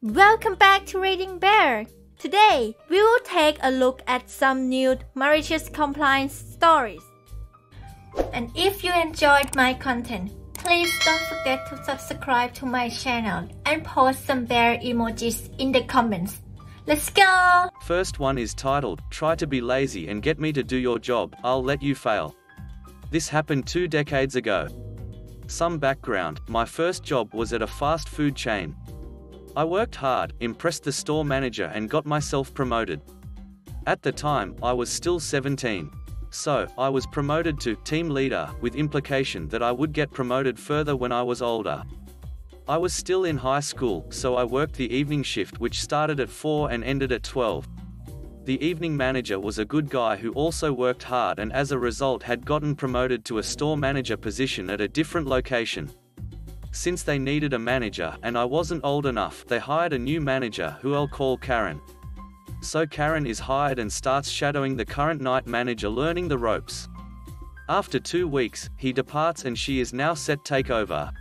Welcome back to Reading Bear. Today, we will take a look at some new malicious compliance stories. And if you enjoyed my content, please don't forget to subscribe to my channel and post some bear emojis in the comments. Let's go! First one is titled, "Try to be lazy and get me to do your job, I'll let you fail." This happened 2 decades ago. Some background, my first job was at a fast food chain. I worked hard, impressed the store manager and got myself promoted. At the time, I was still 17. So, I was promoted to team leader, with implication that I would get promoted further when I was older. I was still in high school, so I worked the evening shift which started at 4 and ended at 12. The evening manager was a good guy who also worked hard and as a result had gotten promoted to a store manager position at a different location. Since they needed a manager and I wasn't old enough, they hired a new manager who I'll call Karen. So Karen is hired and starts shadowing the current night manager, learning the ropes. After 2 weeks, he departs and she is now set take over.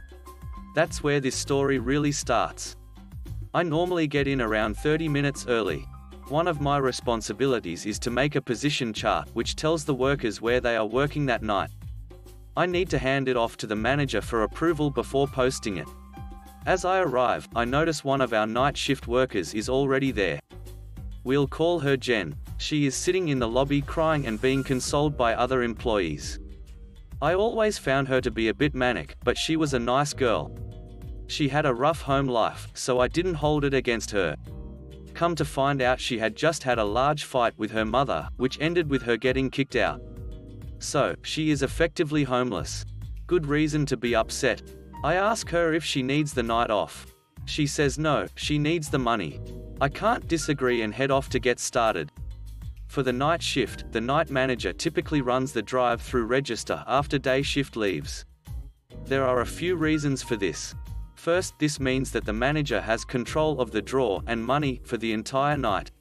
That's where this story really starts. I normally get in around 30 minutes early. One of my responsibilities is to make a position chart which tells the workers where they are working that night. I need to hand it off to the manager for approval before posting it. As I arrive, I notice one of our night shift workers is already there. We'll call her Jen. She is sitting in the lobby crying and being consoled by other employees. I always found her to be a bit manic, but she was a nice girl. She had a rough home life, so I didn't hold it against her. Come to find out, she had just had a large fight with her mother, which ended with her getting kicked out. So, she is effectively homeless. Good reason to be upset. I ask her if she needs the night off. She says no, she needs the money. I can't disagree and head off to get started. For the night shift, the night manager typically runs the drive-through register after day shift leaves. There are a few reasons for this. First, this means that the manager has control of the drawer and money for the entire night.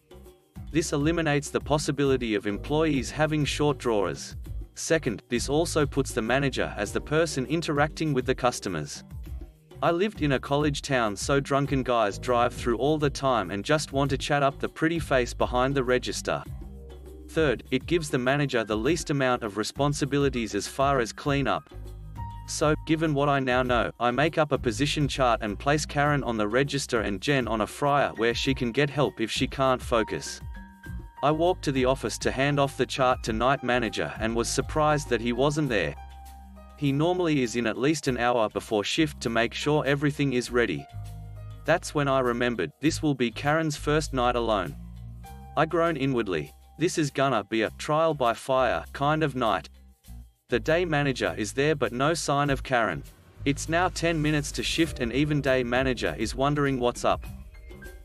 This eliminates the possibility of employees having short drawers. Second, this also puts the manager as the person interacting with the customers. I lived in a college town, so drunken guys drive through all the time and just want to chat up the pretty face behind the register. Third, it gives the manager the least amount of responsibilities as far as cleanup. So, given what I now know, I make up a position chart and place Karen on the register and Jen on a fryer where she can get help if she can't focus. I walked to the office to hand off the chart to night manager and was surprised that he wasn't there. He normally is in at least an hour before shift to make sure everything is ready. That's when I remembered, this will be Karen's first night alone. I groan inwardly. This is gonna be a trial by fire kind of night. The day manager is there but no sign of Karen. It's now 10 minutes to shift and even day manager is wondering what's up.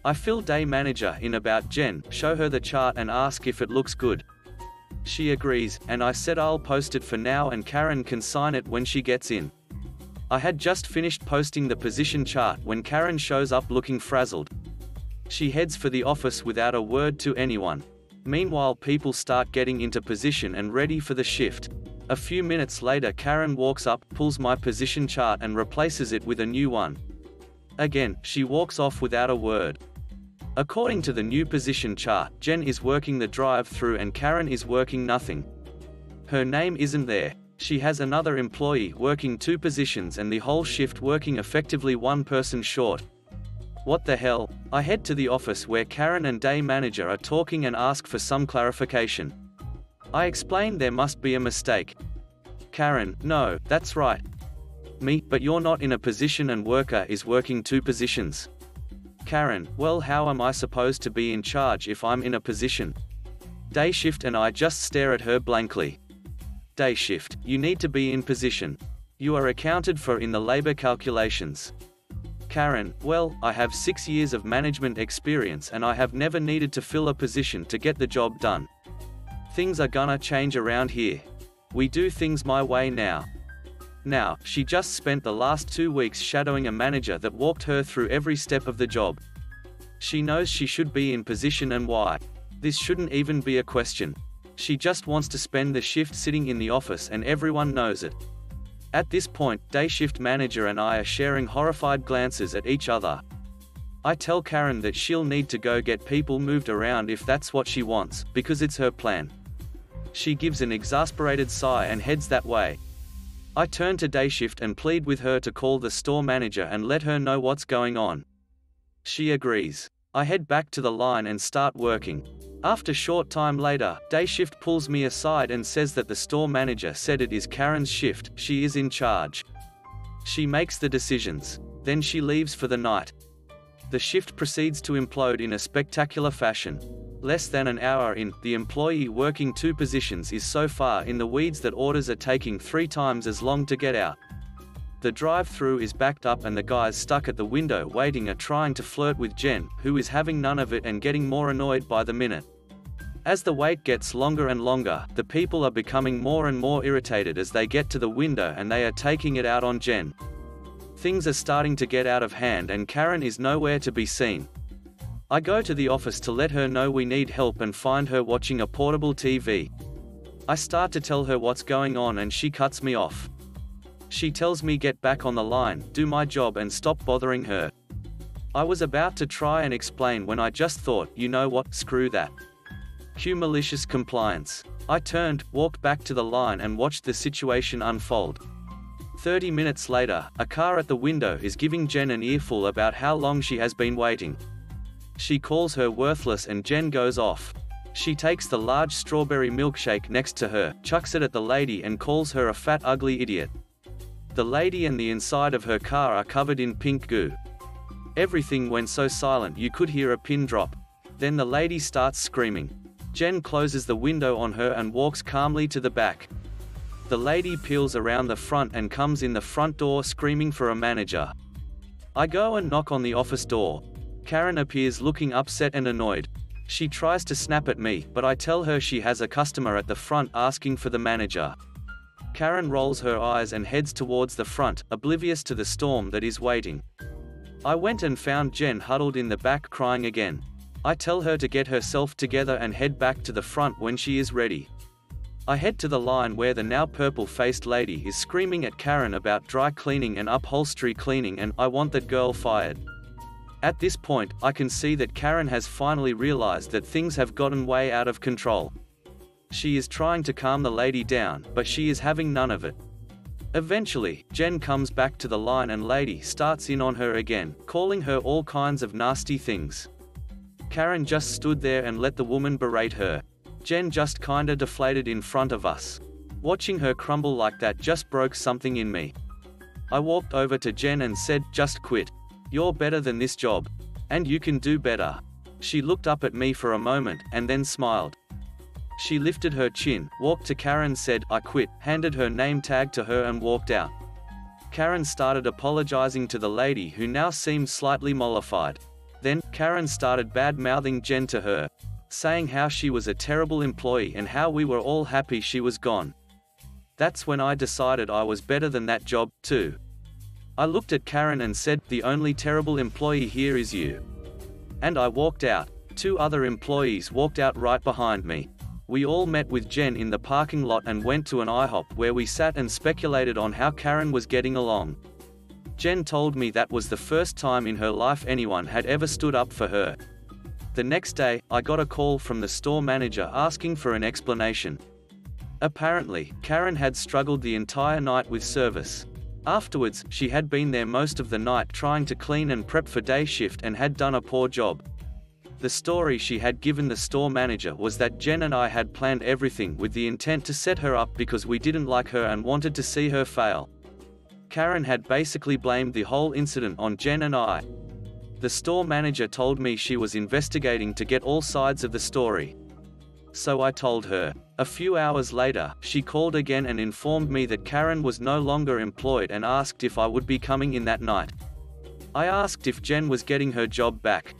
I fill day manager in about Jen, show her the chart and ask if it looks good. She agrees, and I said I'll post it for now and Karen can sign it when she gets in. I had just finished posting the position chart when Karen shows up looking frazzled. She heads for the office without a word to anyone. Meanwhile, people start getting into position and ready for the shift. A few minutes later, Karen walks up, pulls my position chart and replaces it with a new one. Again, she walks off without a word. According to the new position chart, Jen is working the drive-through and Karen is working nothing. Her name isn't there. She has another employee working 2 positions and the whole shift working effectively 1 person short. What the hell? I head to the office where Karen and day manager are talking and ask for some clarification. I explain there must be a mistake. Karen, no, that's right. Me, but you're not in a position and worker is working 2 positions. Karen, well, how am I supposed to be in charge if I'm in a position? Day shift and I just stare at her blankly. Day shift, you need to be in position. You are accounted for in the labor calculations. Karen, well, I have 6 years of management experience and I have never needed to fill a position to get the job done. Things are gonna change around here. We do things my way now. Now, she just spent the last 2 weeks shadowing a manager that walked her through every step of the job. She knows she should be in position and why. This shouldn't even be a question. She just wants to spend the shift sitting in the office and everyone knows it. At this point, day shift manager and I are sharing horrified glances at each other. I tell Karen that she'll need to go get people moved around if that's what she wants, because it's her plan. She gives an exasperated sigh and heads that way. I turn to day shift and plead with her to call the store manager and let her know what's going on. She agrees. I head back to the line and start working. After short time later, day shift pulls me aside and says that the store manager said it is Karen's shift, she is in charge. She makes the decisions. Then she leaves for the night. The shift proceeds to implode in a spectacular fashion. Less than an hour in, the employee working 2 positions is so far in the weeds that orders are taking 3 times as long to get out. The drive-through is backed up and the guys stuck at the window waiting are trying to flirt with Jen, who is having none of it and getting more annoyed by the minute. As the wait gets longer and longer, the people are becoming more and more irritated as they get to the window and they are taking it out on Jen. Things are starting to get out of hand and Karen is nowhere to be seen. I go to the office to let her know we need help and find her watching a portable TV. I start to tell her what's going on and she cuts me off. She tells me get back on the line, do my job and stop bothering her. I was about to try and explain when I just thought, you know what, screw that. Cue malicious compliance. I turned, walked back to the line and watched the situation unfold. 30 minutes later, a car at the window is giving Jen an earful about how long she has been waiting. She calls her worthless and Jen goes off. She takes the large strawberry milkshake next to her, chucks it at the lady and calls her a fat ugly idiot. The lady and the inside of her car are covered in pink goo. Everything went so silent you could hear a pin drop. Then the lady starts screaming. Jen closes the window on her and walks calmly to the back. The lady peels around the front and comes in the front door screaming for a manager. I go and knock on the office door. Karen appears looking upset and annoyed. She tries to snap at me, but I tell her she has a customer at the front asking for the manager. Karen rolls her eyes and heads towards the front, oblivious to the storm that is waiting. I went and found Jen huddled in the back crying again. I tell her to get herself together and head back to the front when she is ready. I head to the line where the now purple-faced lady is screaming at Karen about dry cleaning and upholstery cleaning and I want that girl fired. At this point, I can see that Karen has finally realized that things have gotten way out of control. She is trying to calm the lady down, but she is having none of it. Eventually, Jen comes back to the line and lady starts in on her again, calling her all kinds of nasty things. Karen just stood there and let the woman berate her. Jen just kinda deflated in front of us. Watching her crumble like that just broke something in me. I walked over to Jen and said, just quit. You're better than this job. And you can do better. She looked up at me for a moment, and then smiled. She lifted her chin, walked to Karen, said, I quit, handed her name tag to her and walked out. Karen started apologizing to the lady who now seemed slightly mollified. Then, Karen started bad-mouthing Jen to her, saying how she was a terrible employee and how we were all happy she was gone. That's when I decided I was better than that job, too. I looked at Karen and said, the only terrible employee here is you. And I walked out. 2 other employees walked out right behind me. We all met with Jen in the parking lot and went to an IHOP where we sat and speculated on how Karen was getting along. Jen told me that was the first time in her life anyone had ever stood up for her. The next day, I got a call from the store manager asking for an explanation. Apparently, Karen had struggled the entire night with service. Afterwards, she had been there most of the night trying to clean and prep for day shift and had done a poor job. The story she had given the store manager was that Jen and I had planned everything with the intent to set her up because we didn't like her and wanted to see her fail. Karen had basically blamed the whole incident on Jen and I. The store manager told me she was investigating to get all sides of the story. So I told her. A few hours later, she called again and informed me that Karen was no longer employed and asked if I would be coming in that night. I asked if Jen was getting her job back.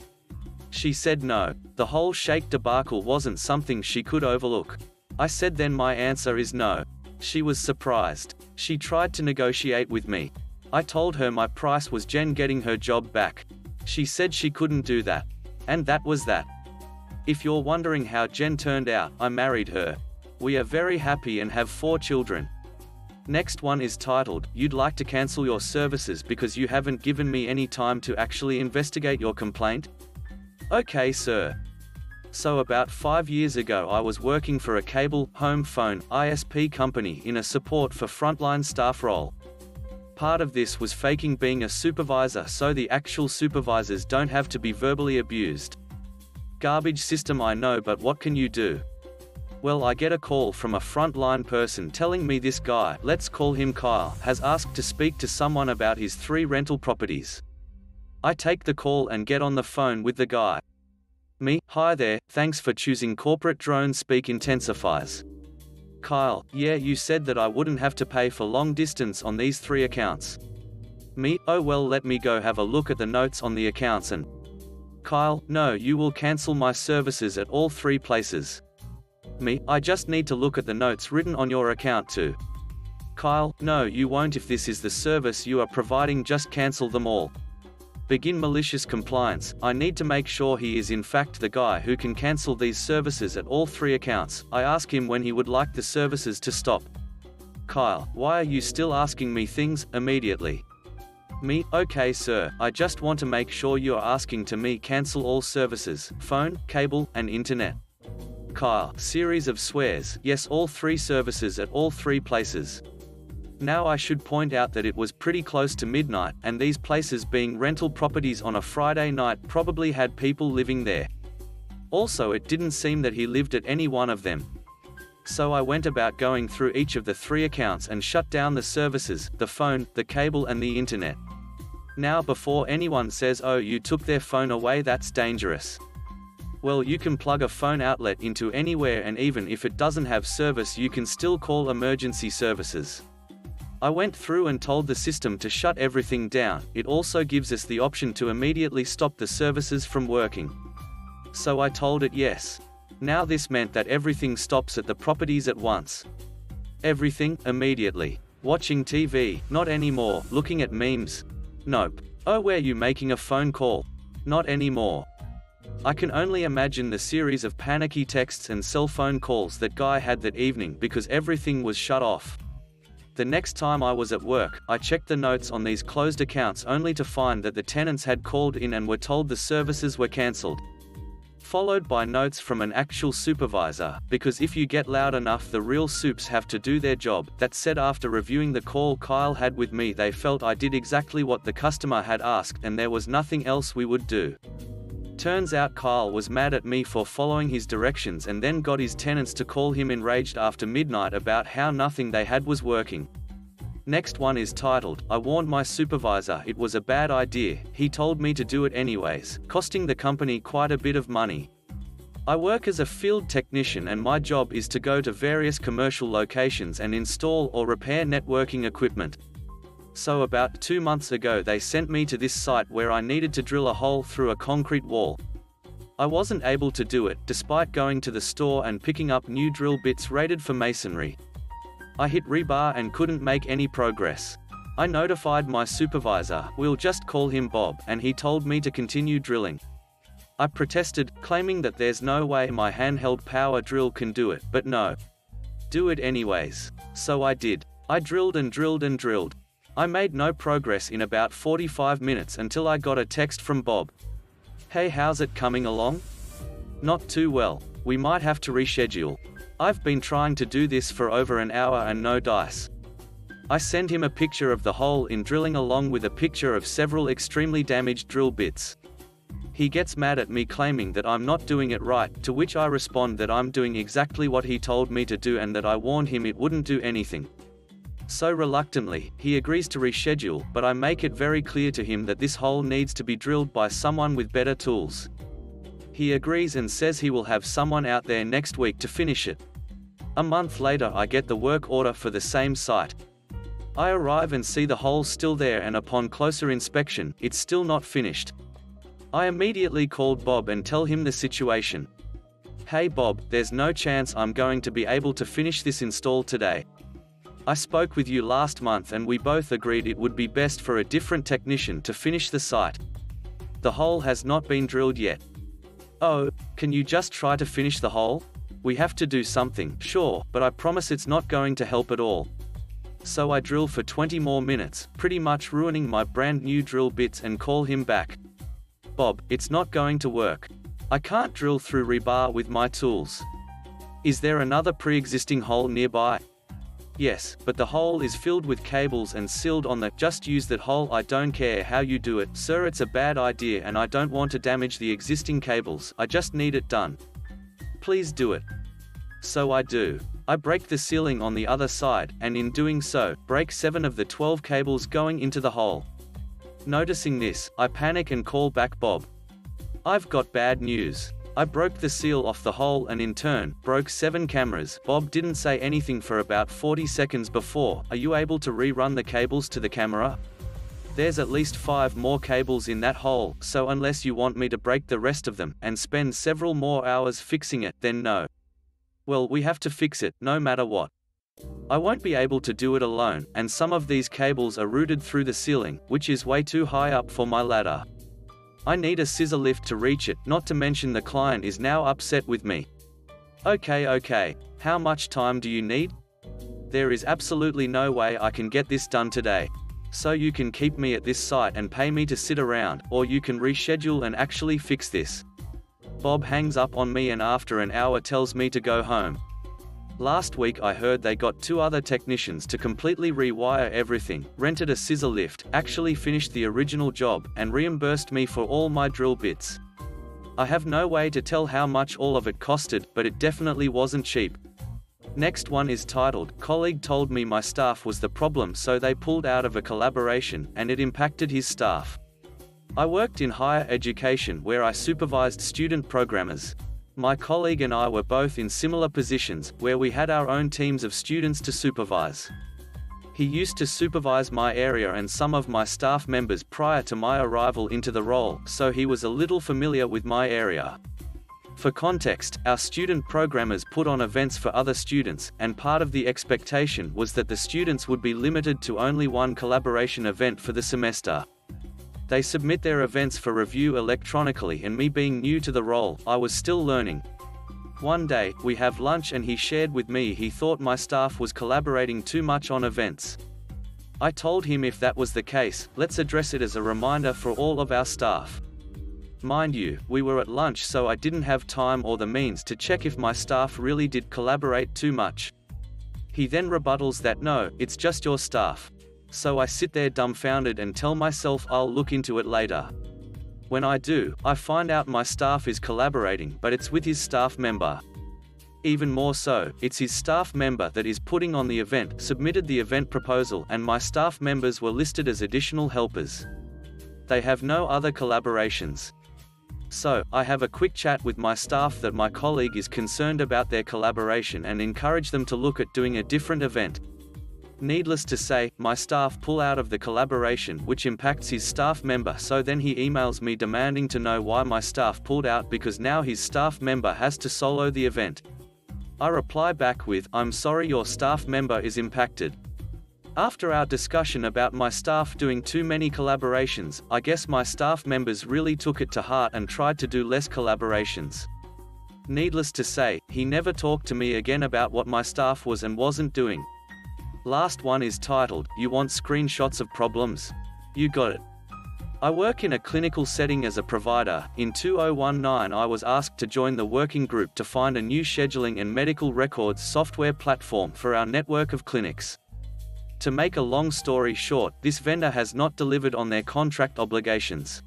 She said no. The whole shake debacle wasn't something she could overlook. I said then my answer is no. She was surprised. She tried to negotiate with me. I told her my price was Jen getting her job back. She said she couldn't do that. And that was that. If you're wondering how Jen turned out, I married her. We are very happy and have 4 children. Next one is titled, "You'd like to cancel your services because you haven't given me any time to actually investigate your complaint?" Okay, sir. So about 5 years ago I was working for a cable, home phone, ISP company in a support for frontline staff role. Part of this was faking being a supervisor so the actual supervisors don't have to be verbally abused. Garbage system, I know, but what can you do? Well, I get a call from a frontline person telling me this guy, let's call him Kyle, has asked to speak to someone about his 3 rental properties. I take the call and get on the phone with the guy. Me, "Hi there, thanks for choosing corporate drone speak intensifiers." Kyle, "Yeah, you said that I wouldn't have to pay for long distance on these 3 accounts." Me, "Oh well, let me go have a look at the notes on the accounts and..." Kyle, "No, you will cancel my services at all 3 places." Me, "I just need to look at the notes written on your account too." Kyle, "No, you won't. If this is the service you are providing, just cancel them all." Begin malicious compliance. I need to make sure he is in fact the guy who can cancel these services at all 3 accounts. I ask him when he would like the services to stop. Kyle, "Why are you still asking me things immediately?" Me, "Okay sir, I just want to make sure you are asking to me cancel all services, phone, cable, and internet." Kyle, series of swears, "Yes, all 3 services at all 3 places." Now I should point out that it was pretty close to midnight, and these places being rental properties on a Friday night probably had people living there. Also, it didn't seem that he lived at any one of them. So I went about going through each of the 3 accounts and shut down the services, the phone, the cable and the internet. Now before anyone says, "Oh, you took their phone away, that's dangerous." Well, you can plug a phone outlet into anywhere, and even if it doesn't have service you can still call emergency services. I went through and told the system to shut everything down. It also gives us the option to immediately stop the services from working. So I told it yes. Now this meant that everything stops at the properties at once. Everything, immediately. Watching TV, not anymore. Looking at memes? Nope. Oh, were you making a phone call? Not anymore. I can only imagine the series of panicky texts and cell phone calls that guy had that evening because everything was shut off. The next time I was at work, I checked the notes on these closed accounts only to find that the tenants had called in and were told the services were cancelled. Followed by notes from an actual supervisor, because if you get loud enough the real soups have to do their job, that said after reviewing the call Kyle had with me they felt I did exactly what the customer had asked and there was nothing else we would do. Turns out Kyle was mad at me for following his directions and then got his tenants to call him enraged after midnight about how nothing they had was working. Next one is titled, "I warned my supervisor it was a bad idea, he told me to do it anyways, costing the company quite a bit of money." I work as a field technician and my job is to go to various commercial locations and install or repair networking equipment. So about 2 months ago they sent me to this site where I needed to drill a hole through a concrete wall. I wasn't able to do it, despite going to the store and picking up new drill bits rated for masonry. I hit rebar and couldn't make any progress. I notified my supervisor, we'll just call him Bob, and he told me to continue drilling. I protested, claiming that there's no way my handheld power drill can do it, but no. Do it anyways. So I did. I drilled and drilled and drilled. I made no progress in about 45 minutes until I got a text from Bob. "Hey, how's it coming along?" "Not too well. We might have to reschedule. I've been trying to do this for over an hour and no dice." I sent him a picture of the hole in drilling along with a picture of several extremely damaged drill bits. He gets mad at me claiming that I'm not doing it right, to which I respond that I'm doing exactly what he told me to do and that I warned him it wouldn't do anything. So reluctantly, he agrees to reschedule, but I make it very clear to him that this hole needs to be drilled by someone with better tools. He agrees and says he will have someone out there next week to finish it. A month later I get the work order for the same site. I arrive and see the hole still there, and upon closer inspection, it's still not finished. I immediately called Bob and tell him the situation. "Hey Bob, there's no chance I'm going to be able to finish this install today. I spoke with you last month and we both agreed it would be best for a different technician to finish the site. The hole has not been drilled yet." "Oh, can you just try to finish the hole? We have to do something, sure, but I promise it's not going to help at all." So I drill for 20 more minutes, pretty much ruining my brand new drill bits, and call him back. Bob, it's not going to work. I can't drill through rebar with my tools. Is there another pre-existing hole nearby? Yes, but the hole is filled with cables and sealed on the just use that hole. I don't care how you do it, sir, it's a bad idea and I don't want to damage the existing cables, I just need it done. Please do it. So I do. I break the ceiling on the other side, and in doing so, break 7 of the 12 cables going into the hole. Noticing this, I panic and call back Bob. I've got bad news. I broke the seal off the hole and in turn, broke 7 cameras. Bob didn't say anything for about 40 seconds before, are you able to rerun the cables to the camera? There's at least 5 more cables in that hole, so unless you want me to break the rest of them, and spend several more hours fixing it, then no. Well, we have to fix it, no matter what. I won't be able to do it alone, and some of these cables are routed through the ceiling, which is way too high up for my ladder. I need a scissor lift to reach it, not to mention the client is now upset with me. Okay, how much time do you need? There is absolutely no way I can get this done today. So you can keep me at this site and pay me to sit around, or you can reschedule and actually fix this. Bob hangs up on me and after an hour tells me to go home. Last week I heard they got 2 other technicians to completely rewire everything, rented a scissor lift, actually finished the original job, and reimbursed me for all my drill bits. I have no way to tell how much all of it costed, but it definitely wasn't cheap. Next one is titled, Colleague told me my staff was the problem, so they pulled out of a collaboration, and it impacted his staff. I worked in higher education where I supervised student programmers. My colleague and I were both in similar positions, where we had our own teams of students to supervise. He used to supervise my area and some of my staff members prior to my arrival into the role, so he was a little familiar with my area. For context, our student programmers put on events for other students, and part of the expectation was that the students would be limited to only one collaboration event for the semester. They submit their events for review electronically, and me being new to the role, I was still learning. One day, we have lunch and he shared with me he thought my staff was collaborating too much on events. I told him if that was the case, let's address it as a reminder for all of our staff. Mind you, we were at lunch, so I didn't have time or the means to check if my staff really did collaborate too much. He then rebuttals that no, it's just your staff. So I sit there dumbfounded and tell myself I'll look into it later. When I do, I find out my staff is collaborating, but it's with his staff member. Even more so, it's his staff member that is putting on the event, submitted the event proposal, and my staff members were listed as additional helpers. They have no other collaborations. So, I have a quick chat with my staff that my colleague is concerned about their collaboration and encourage them to look at doing a different event. Needless to say, my staff pull out of the collaboration, which impacts his staff member, so then he emails me demanding to know why my staff pulled out because now his staff member has to solo the event. I reply back with, I'm sorry your staff member is impacted. After our discussion about my staff doing too many collaborations, I guess my staff members really took it to heart and tried to do less collaborations. Needless to say, he never talked to me again about what my staff was and wasn't doing. Last one is titled, You Want Screenshots of Problems? You got it. I work in a clinical setting as a provider. In 2019 I was asked to join the working group to find a new scheduling and medical records software platform for our network of clinics. To make a long story short, this vendor has not delivered on their contract obligations.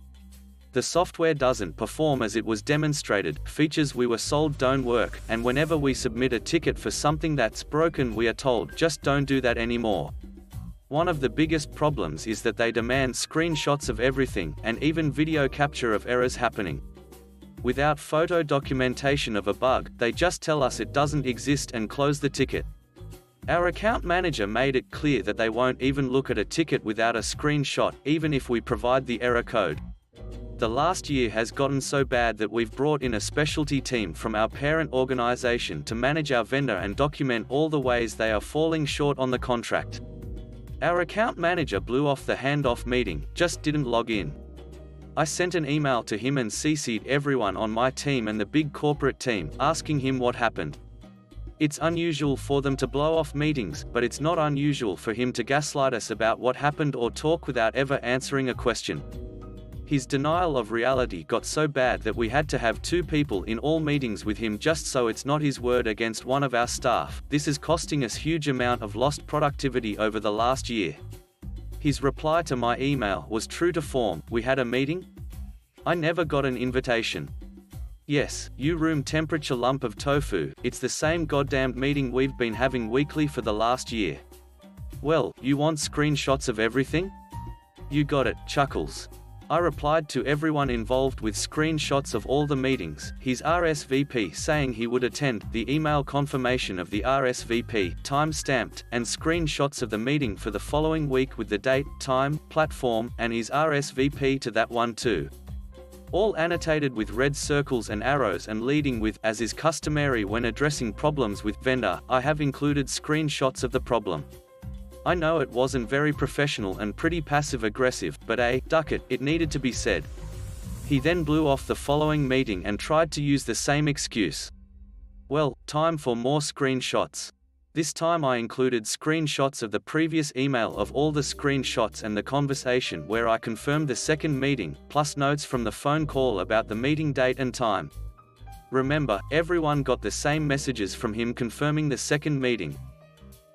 The software doesn't perform as it was demonstrated, features we were sold don't work, and whenever we submit a ticket for something that's broken we are told, just don't do that anymore. One of the biggest problems is that they demand screenshots of everything, and even video capture of errors happening. Without photo documentation of a bug, they just tell us it doesn't exist and close the ticket. Our account manager made it clear that they won't even look at a ticket without a screenshot, even if we provide the error code. The last year has gotten so bad that we've brought in a specialty team from our parent organization to manage our vendor and document all the ways they are falling short on the contract. Our account manager blew off the handoff meeting, just didn't log in. I sent an email to him and CC'd everyone on my team and the big corporate team, asking him what happened. It's unusual for them to blow off meetings, but it's not unusual for him to gaslight us about what happened or talk without ever answering a question. His denial of reality got so bad that we had to have 2 people in all meetings with him just so it's not his word against one of our staff. This is costing us huge amount of lost productivity over the last year. His reply to my email was true to form. We had a meeting? I never got an invitation. Yes, you room temperature lump of tofu, it's the same goddamned meeting we've been having weekly for the last year. Well, you want screenshots of everything? You got it, chuckles. I replied to everyone involved with screenshots of all the meetings, his RSVP saying he would attend, the email confirmation of the RSVP, time-stamped, and screenshots of the meeting for the following week with the date, time, platform, and his RSVP to that one too. All annotated with red circles and arrows and leading with, as is customary when addressing problems with vendor, I have included screenshots of the problem. I know it wasn't very professional and pretty passive-aggressive, but duck it, it needed to be said. He then blew off the following meeting and tried to use the same excuse. Well, time for more screenshots. This time I included screenshots of the previous email of all the screenshots and the conversation where I confirmed the second meeting, plus notes from the phone call about the meeting date and time. Remember, everyone got the same messages from him confirming the second meeting.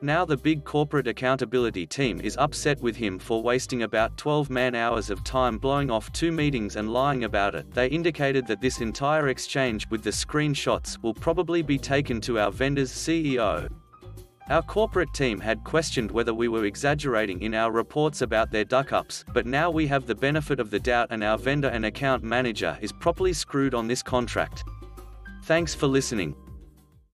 Now the big corporate accountability team is upset with him for wasting about 12 man-hours of time blowing off 2 meetings and lying about it. They indicated that this entire exchange with the screenshots will probably be taken to our vendor's CEO. Our corporate team had questioned whether we were exaggerating in our reports about their duck-ups, but now we have the benefit of the doubt and our vendor and account manager is properly screwed on this contract. Thanks for listening.